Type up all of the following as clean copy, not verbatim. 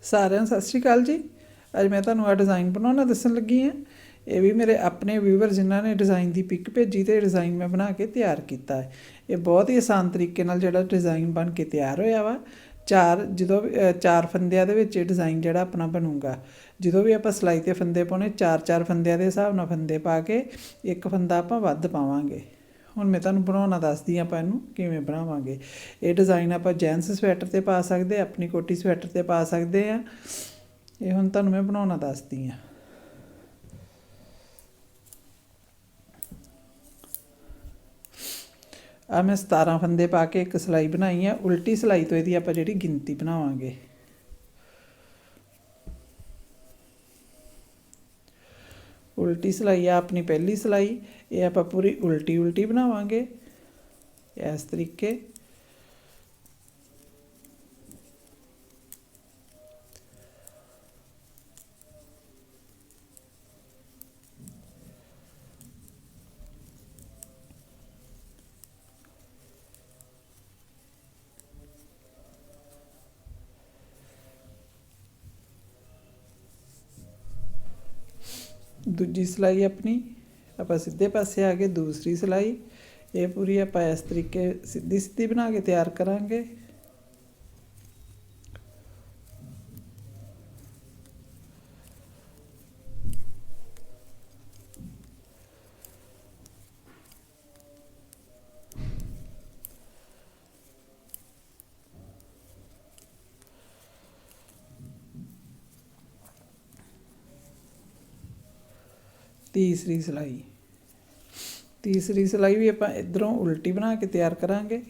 ਸਾਰਿਆਂ ਨੂੰ ਸਤਿ ਸ਼੍ਰੀ ਅਕਾਲ ਜੀ। ਅੱਜ ਮੈਂ ਤੁਹਾਨੂੰ ਆ ਡਿਜ਼ਾਈਨ ਬਣਾਉਣਾ ਦੱਸਣ ਲੱਗੀ ਹਾਂ। ਇਹ ਵੀ ਮੇਰੇ ਆਪਣੇ ਵਿਊਵਰ ਜਿਨ੍ਹਾਂ ਨੇ ਡਿਜ਼ਾਈਨ ਦੀ ਪਿਕ ਭੇਜੀ ਅਤੇ ਡਿਜ਼ਾਈਨ ਮੈਂ ਬਣਾ ਕੇ ਤਿਆਰ ਕੀਤਾ ਹੈ। ਇਹ ਬਹੁਤ ਹੀ ਆਸਾਨ ਤਰੀਕੇ ਨਾਲ ਜਿਹੜਾ ਡਿਜ਼ਾਈਨ ਬਣ ਕੇ ਤਿਆਰ ਹੋਇਆ ਵਾ। ਚਾਰ ਫੰਦਿਆਂ ਦੇ ਵਿੱਚ ਇਹ ਡਿਜ਼ਾਈਨ ਜਿਹੜਾ ਆਪਣਾ ਬਣੂਗਾ। ਜਦੋਂ ਵੀ ਆਪਾਂ ਸਿਲਾਈ 'ਤੇ ਫੰਦੇ ਪਾਉਣੇ, ਚਾਰ ਫੰਦਿਆਂ ਦੇ ਹਿਸਾਬ ਨਾਲ ਫੰਦੇ ਪਾ ਕੇ ਇੱਕ ਫੰਦਾ ਆਪਾਂ ਵੱਧ ਪਾਵਾਂਗੇ। ਹੁਣ ਮੈਂ ਤੁਹਾਨੂੰ ਬਣਾਉਣਾ ਦੱਸਦੀ ਆਪਾਂ ਇਹਨੂੰ ਕਿਵੇਂ ਬਣਾਵਾਂਗੇ। ਇਹ ਡਿਜ਼ਾਈਨ ਆਪਾਂ ਜੈਂਟਸ ਸਵੈਟਰ 'ਤੇ ਪਾ ਸਕਦੇ, ਆਪਣੀ ਕੋਟੀ ਸਵੈਟਰ 'ਤੇ ਪਾ ਸਕਦੇ ਹਾਂ। ਇਹ ਹੁਣ ਤੁਹਾਨੂੰ ਮੈਂ ਬਣਾਉਣਾ ਦੱਸਦੀ ਹਾਂ। ਆ ਮੈਂ 17 ਫੰਦੇ ਪਾ ਕੇ ਇੱਕ ਸਿਲਾਈ ਬਣਾਈ ਆ। ਉਲਟੀ ਸਿਲਾਈ ਤੋਂ ਇਹਦੀ ਆਪਾਂ ਜਿਹੜੀ ਗਿਣਤੀ ਬਣਾਵਾਂਗੇ। ਉਲਟੀ ਸਿਲਾਈ ਆ ਆਪਣੀ ਪਹਿਲੀ ਸਿਲਾਈ। ਇਹ ਆਪਾਂ ਪੂਰੀ ਉਲਟੀ ਬਣਾਵਾਂਗੇ ਇਸ ਤਰੀਕੇ। ਦੂਜੀ ਸਿਲਾਈ ਆਪਣੀ ਆਪਾਂ ਸਿੱਧੇ ਪਾਸੇ ਆ ਕੇ ਦੂਸਰੀ ਸਿਲਾਈ ਇਹ ਪੂਰੀ ਆਪਾਂ ਇਸ ਤਰੀਕੇ ਸਿੱਧੀ ਬਣਾ ਕੇ ਤਿਆਰ ਕਰਾਂਗੇ। ਤੀਸਰੀ ਸਿਲਾਈ ਵੀ ਆਪਾਂ ਇੱਧਰੋਂ ਉਲਟੀ ਬਣਾ ਕੇ ਤਿਆਰ ਕਰਾਂਗੇ।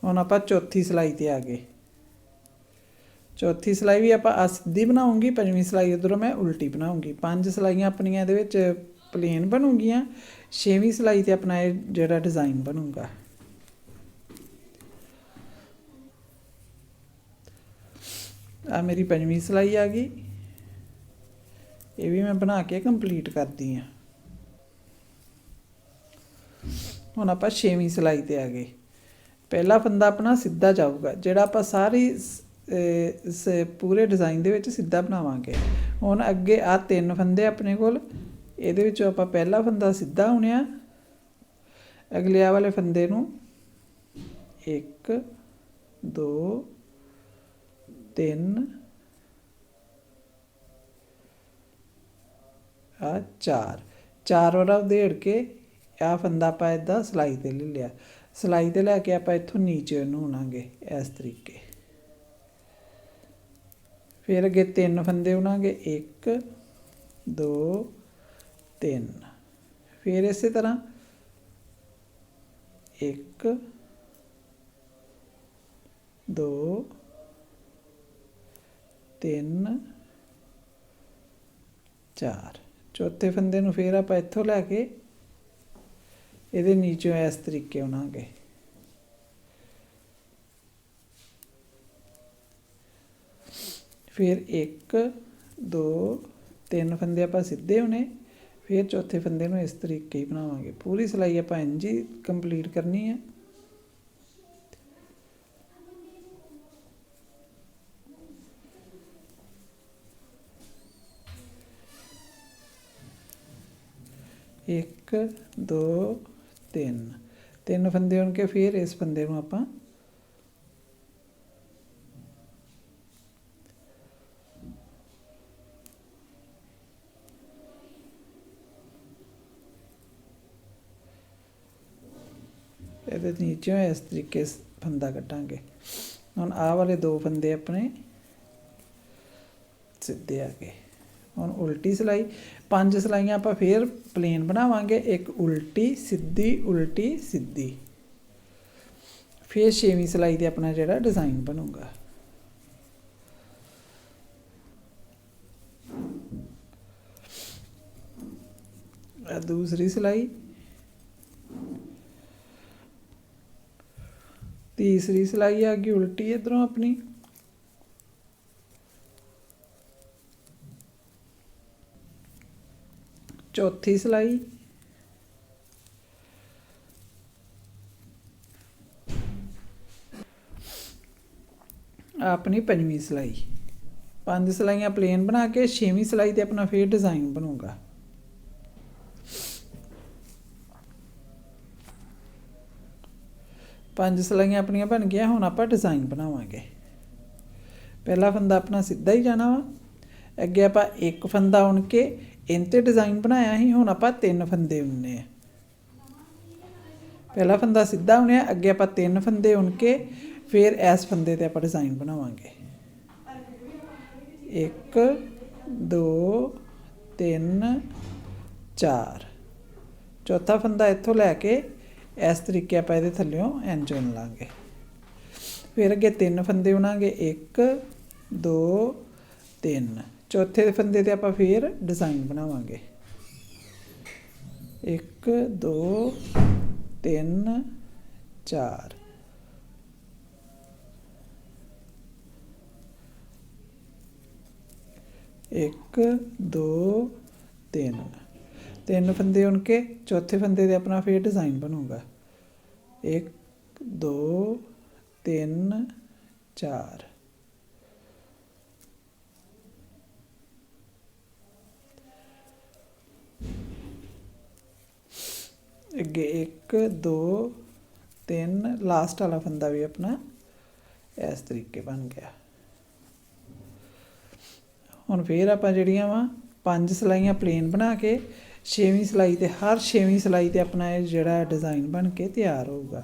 ਹੁਣ ਆਪਾਂ ਚੌਥੀ ਸਿਲਾਈ 'ਤੇ ਆ ਗਏ। ਚੌਥੀ ਸਿਲਾਈ ਵੀ ਆਪਾਂ ਸਿੱਧੀ ਬਣਾਉਂਗੀ, ਪੰਜਵੀਂ ਸਿਲਾਈ ਉੱਧਰੋਂ ਮੈਂ ਉਲਟੀ ਬਣਾਉਂਗੀ। 5 ਸਿਲਾਈਆਂ ਆਪਣੀਆਂ ਇਹਦੇ ਵਿੱਚ ਪਲੇਨ ਬਣੂਗੀਆਂ। 6ਵੀਂ ਸਿਲਾਈ 'ਤੇ ਆਪਣਾ ਇਹ ਜਿਹੜਾ ਡਿਜ਼ਾਈਨ ਬਣੂਗਾ। ਆ ਮੇਰੀ ਪੰਜਵੀਂ ਸਿਲਾਈ ਆ ਗਈ। ਇਹ ਵੀ ਮੈਂ ਬਣਾ ਕੇ ਕੰਪਲੀਟ ਕਰਦੀ ਹਾਂ। ਹੁਣ ਆਪਾਂ 6ਵੀਂ ਸਿਲਾਈ 'ਤੇ ਆ ਗਏ। ਪਹਿਲਾ ਫੰਦਾ ਆਪਣਾ ਸਿੱਧਾ ਜਾਊਗਾ, ਜਿਹੜਾ ਆਪਾਂ ਸਾਰੀ ਪੂਰੇ ਡਿਜ਼ਾਈਨ ਦੇ ਵਿੱਚ ਸਿੱਧਾ ਬਣਾਵਾਂਗੇ। ਹੁਣ ਅੱਗੇ ਆ 3 ਫੰਦੇ ਆਪਣੇ ਕੋਲ, ਇਹਦੇ ਵਿੱਚੋਂ ਆਪਾਂ ਪਹਿਲਾ ਫੰਦਾ ਸਿੱਧਾ ਉਣਿਆ। ਅਗਲੇ ਆ ਵਾਲੇ ਫੰਦੇ ਨੂੰ 1 2 3 ਆ 4 ਵਾਲਾ ਉਧੇੜ ਕੇ ਆ ਫੰਦਾ ਆਪਾਂ ਇੱਦਾਂ ਸਿਲਾਈ 'ਤੇ ਲੈ ਲਿਆ। ਸਿਲਾਈ 'ਤੇ ਲੈ ਕੇ ਆਪਾਂ ਇੱਥੋਂ ਨੀਚੇ ਨੂੰ ਉਣਾਂਗੇ ਇਸ ਤਰੀਕੇ। ਫਿਰ ਅੱਗੇ 3 ਫੰਦੇ ਉਣਾਂਗੇ 1 2 3। ਫਿਰ ਇਸੇ ਤਰ੍ਹਾਂ 1 2 3 4। ਚੌਥੇ ਫੰਦੇ ਨੂੰ ਫਿਰ ਆਪਾਂ ਇੱਥੋਂ ਲੈ ਕੇ ਇਹਦੇ ਨੀਚੋਂ ਇਸ ਤਰੀਕੇ ਉਣਾਂਗੇ। ਫਿਰ 1 2 3 ਫੰਦੇ ਆਪਾਂ ਸਿੱਧੇ ਉਣੇ। ਫਿਰ ਚੌਥੇ ਫੰਦੇ ਨੂੰ ਇਸ ਤਰੀਕੇ ਹੀ ਬਣਾਵਾਂਗੇ। ਪੂਰੀ ਸਿਲਾਈ ਆਪਾਂ ਇੰਝ ਹੀ ਕੰਪਲੀਟ ਕਰਨੀ ਹੈ। ਇੱਕ 2 3 ਫੰਦੇ ਉਣ ਕੇ ਫਿਰ ਇਸ ਫੰਦੇ ਨੂੰ ਆਪਾਂ ਇਹਦੇ ਨੀਚੇ ਇਸ ਤਰੀਕੇ ਫੰਦਾ ਕੱਟਾਂਗੇ। ਹੁਣ ਆਹ ਵਾਲੇ 2 ਫੰਦੇ ਆਪਣੇ ਸਿੱਧੇ ਆ ਗਏ। ਹੁਣ ਉਲਟੀ ਸਿਲਾਈ 5 ਸਿਲਾਈਆਂ ਆਪਾਂ ਫਿਰ ਪਲੇਨ ਬਣਾਵਾਂਗੇ। ਇੱਕ ਉਲਟੀ ਸਿੱਧੀ। ਫਿਰ 6ਵੀਂ ਸਿਲਾਈ 'ਤੇ ਆਪਣਾ ਜਿਹੜਾ ਡਿਜ਼ਾਈਨ ਬਣੂਗਾ। दूसरी सिलाई, तीसरी सिलाई आ गई उल्टी इधरों अपनी, चौथी सिलाई, अपनी पंजवीं सिलाई। 5 सिलाइयां प्लेन बना के 6वीं सिलाई ते अपना फिर डिज़ाइन बनूगा। पंज सिलाइयां अपनियां बन गया, हुण आपां डिज़ाइन बनावांगे। पहला फंदा अपना सीधा ही जाना वा, अगे आपां एक फंदा उन के इन ते डिज़ाइन बनाया ही, हुण आपां 3 फंदे उनने। पहला फंदा सीधा उनिया, अगे आपां 3 फंदे उन के फिर इस फंदे ते आपां डिज़ाइन बनावांगे। 1 2 3 4, चौथा फंदा इत्थों लैके इस तरीके आपां इहदे थल्लियों इंज उन लांगे। फिर अगे 3 फंदे उनांगे, 1 2 3, चौथे फंदे ते आपां फिर डिज़ाइन बनावांगे। 1 2 3 4, एक दो तीन फंदे उनके, चौथे फंदे ते अपना फिर डिज़ाइन बनूगा। 1 2 3 4, अगे 1 2 3, लास्ट वाला फंदा भी अपना इस तरीके बन गया। हुण फिर आपां जिहड़ियां वा 5 सिलाइयां प्लेन बना के 6वीं सिलाई ते हर 6वीं सिलाई ते अपना ये जिहड़ा डिज़ाइन बन के तैयार होगा।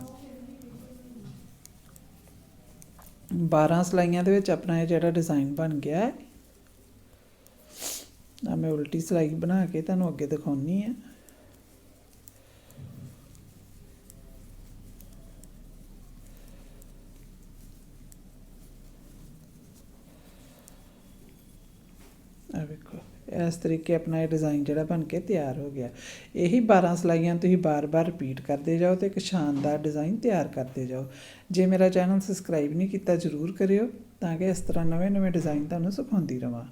12 सिलाइयां दे विच अपना ये जिहड़ा डिज़ाइन बन गया है। मैं उल्टी सिलाई बना के तुहानूं अगे दिखाउणी है। वेखो इस तरीके अपना ये डिज़ाइन जिहड़ा बन के तैयार हो गया। यही 12 सिलाइयां तुसीं बार बार रिपीट करते जाओ तो एक शानदार डिज़ाइन तैयार करते जाओ। जे मेरा चैनल सबसक्राइब नहीं किया जरूर करियो, ताकि इस तरह नवे नवे डिज़ाइन तुहानूं सिखाउंदी रवां।